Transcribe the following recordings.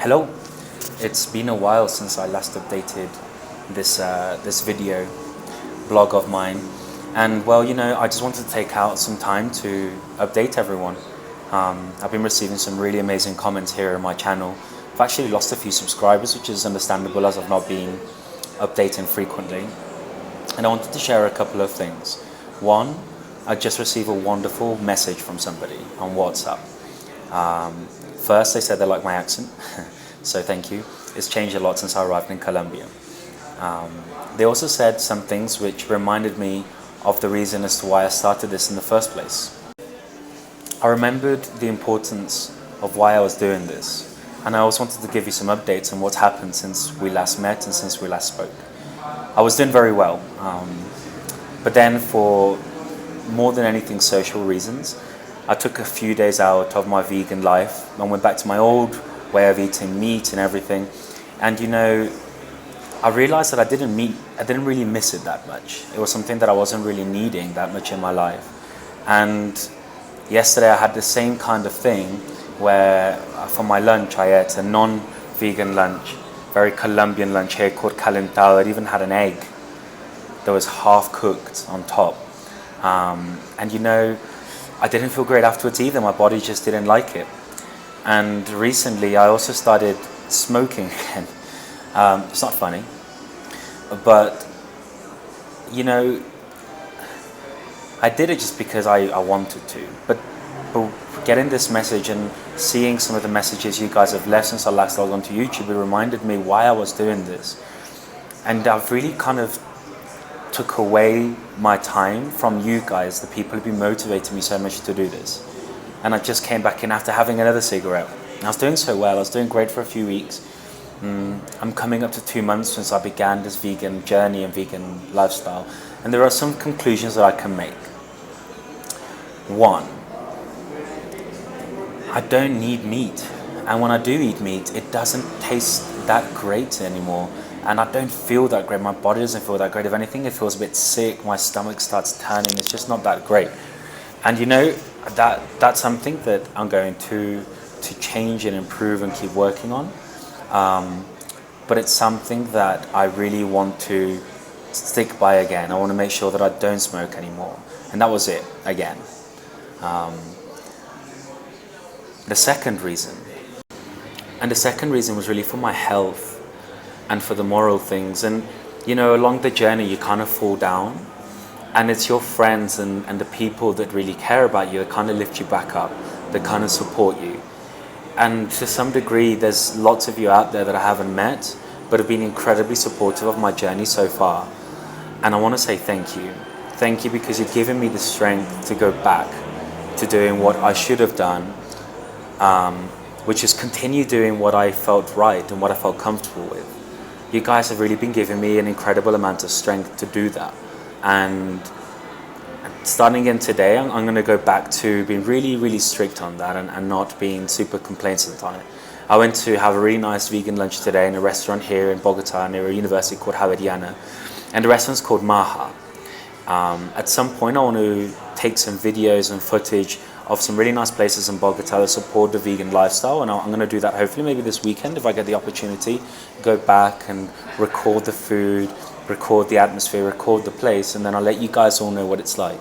Hello, it's been a while since I last updated this video blog of mine, and well, I just wanted to take out some time to update everyone. I've been receiving some really amazing comments here on my channel. I've actually lost a few subscribers, which is understandable as I've not been updating frequently, and I wanted to share a couple of things. One, I just received a wonderful message from somebody on WhatsApp. First, they said they like my accent, so thank you. It's changed a lot since I arrived in Colombia. They also said some things which reminded me of the reason as to why I started this in the first place. I remembered the importance of why I was doing this, and I also wanted to give you some updates on what's happened since we last met and since we last spoke. I was doing very well, but then for more than anything social reasons, I took a few days out of my vegan life and went back to my old way of eating meat and everything. And I realized that I didn't really miss it that much. It was something that I wasn't really needing that much in my life. And yesterday I had the same kind of thing where for my lunch I ate a non-vegan lunch, very Colombian lunch here called calentado. It even had an egg that was half cooked on top. And I didn't feel great afterwards either. My body just didn't like it. And recently I also started smoking again. It's not funny, but I did it just because I wanted to. But getting this message and seeing some of the messages you guys have left since I last logged onto YouTube, it reminded me why I was doing this. And I've really kind of took away my time from you guys, the people who've been motivating me so much to do this. And I just came back in after having another cigarette. I was doing so well, I was doing great for a few weeks. I'm coming up to 2 months since I began this vegan journey and vegan lifestyle. And there are some conclusions that I can make. One, I don't need meat. And when I do eat meat, it doesn't taste that great anymore. And I don't feel that great. My body doesn't feel that great. If anything, it feels a bit sick. My stomach starts turning. It's just not that great. And that's something that I'm going to change and improve and keep working on. But it's something that I really want to stick by again. I want to make sure that I don't smoke anymore. And that was it, again. The second reason was really for my health and for the moral things. And along the journey you kind of fall down, and it's your friends and the people that really care about you that kind of lift you back up, that kind of support you. And to some degree there's lots of you out there that I haven't met but have been incredibly supportive of my journey so far, and I want to say thank you because you've given me the strength to go back to doing what I should have done, which is continue doing what I felt right and what I felt comfortable with. You guys have really been giving me an incredible amount of strength to do that. And starting again today, I'm going to go back to being really, really strict on that and not being super complacent on it. I went to have a really nice vegan lunch today in a restaurant here in Bogota near a university called Javeriana. And the restaurant's called Maha. At some point I want to take some videos and footage of some really nice places in Bogota that support the vegan lifestyle, and I'm going to do that hopefully maybe this weekend if I get the opportunity. Go back and record the food, record the atmosphere, record the place, and then I'll let you guys all know what it's like.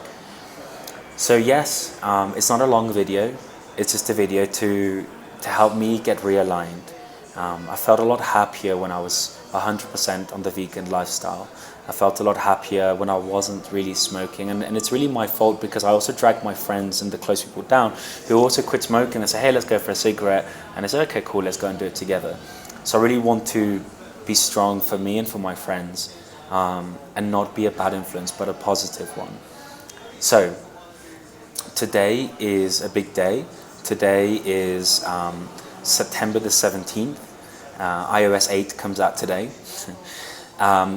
So yes, it's not a long video, it's just a video to help me get realigned. I felt a lot happier when I was 100% on the vegan lifestyle. I felt a lot happier when I wasn't really smoking, and it's really my fault because I also dragged my friends and the close people down who also quit smoking and say, hey, let's go for a cigarette, and I said, okay, cool, let's go and do it together. So I really want to be strong for me and for my friends, and not be a bad influence but a positive one. So today is a big day. Today is September the 17th. iOS 8 comes out today.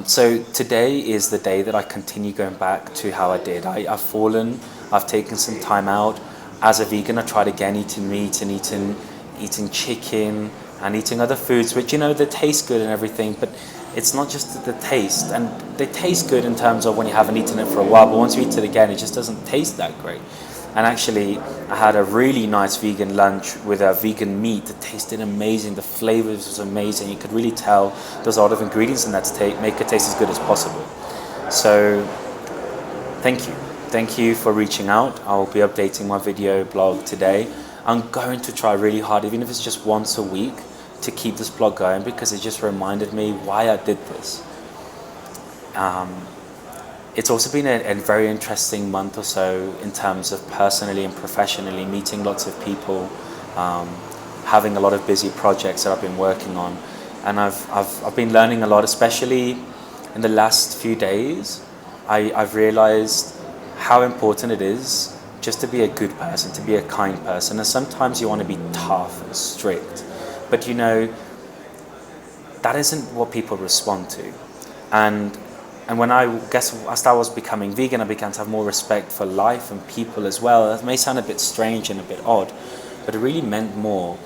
So today is the day that I continue going back to how I did. I've fallen, I've taken some time out. As a vegan, I tried again eating meat and eating chicken and eating other foods, which they taste good and everything, but it's not just the taste. And they taste good in terms of when you haven't eaten it for a while, but once you eat it again, it just doesn't taste that great. And actually, I had a really nice vegan lunch with a vegan meat. It tasted amazing. The flavors was amazing. You could really tell there's a lot of ingredients in that to make it taste as good as possible. So thank you. Thank you for reaching out. I'll be updating my video blog today. I'm going to try really hard, even if it's just once a week, to keep this blog going, because it just reminded me why I did this. It's also been a very interesting month or so in terms of personally and professionally meeting lots of people, having a lot of busy projects that I've been working on, and I've been learning a lot, especially in the last few days. I've realized how important it is just to be a good person, to be a kind person. And sometimes you want to be tough and strict, but you know, that isn't what people respond to. And when I guess as I was becoming vegan, I began to have more respect for life and people as well. That may sound a bit strange and a bit odd, but it really meant more.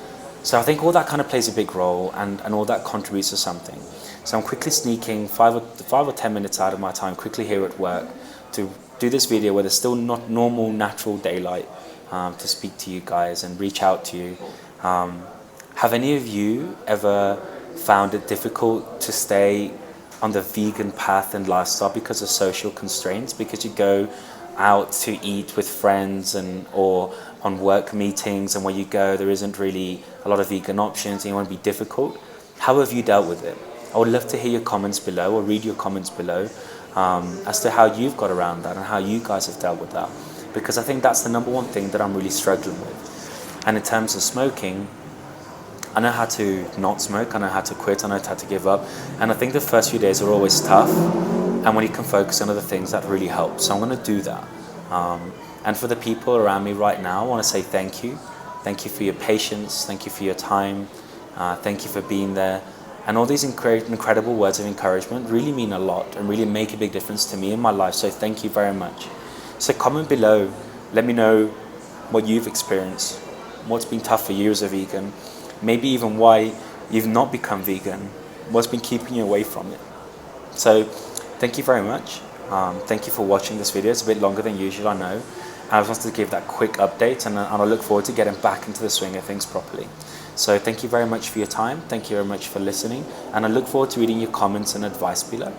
So I think all that kind of plays a big role, and all that contributes to something. So I'm quickly sneaking 5 or 10 minutes out of my time, quickly here at work, to do this video where there's still not normal, natural daylight, to speak to you guys and reach out to you. Have any of you ever found it difficult to stay on the vegan path and lifestyle because of social constraints, because you go out to eat with friends or on work meetings, and where you go there isn't really a lot of vegan options and you want to be difficult? How have you dealt with it? I would love to hear your comments below, or read your comments below, as to how you've got around that and how you guys have dealt with that, because I think that's the number one thing that I'm really struggling with. And in terms of smoking, I know how to not smoke, I know how to quit, I know how to give up, and I think the first few days are always tough, and when you can focus on other things, that really helps. So I'm going to do that. And for the people around me right now, I want to say thank you. Thank you for your patience, thank you for your time, thank you for being there. And all these incredible words of encouragement really mean a lot and really make a big difference to me in my life, so thank you very much. So comment below, let me know what you've experienced, what's been tough for you as a vegan, maybe even why you've not become vegan, what's been keeping you away from it. So thank you very much. Thank you for watching this video. It's a bit longer than usual, I know. I just wanted to give that quick update, and I look forward to getting back into the swing of things properly. So thank you very much for your time. Thank you very much for listening, and I look forward to reading your comments and advice below.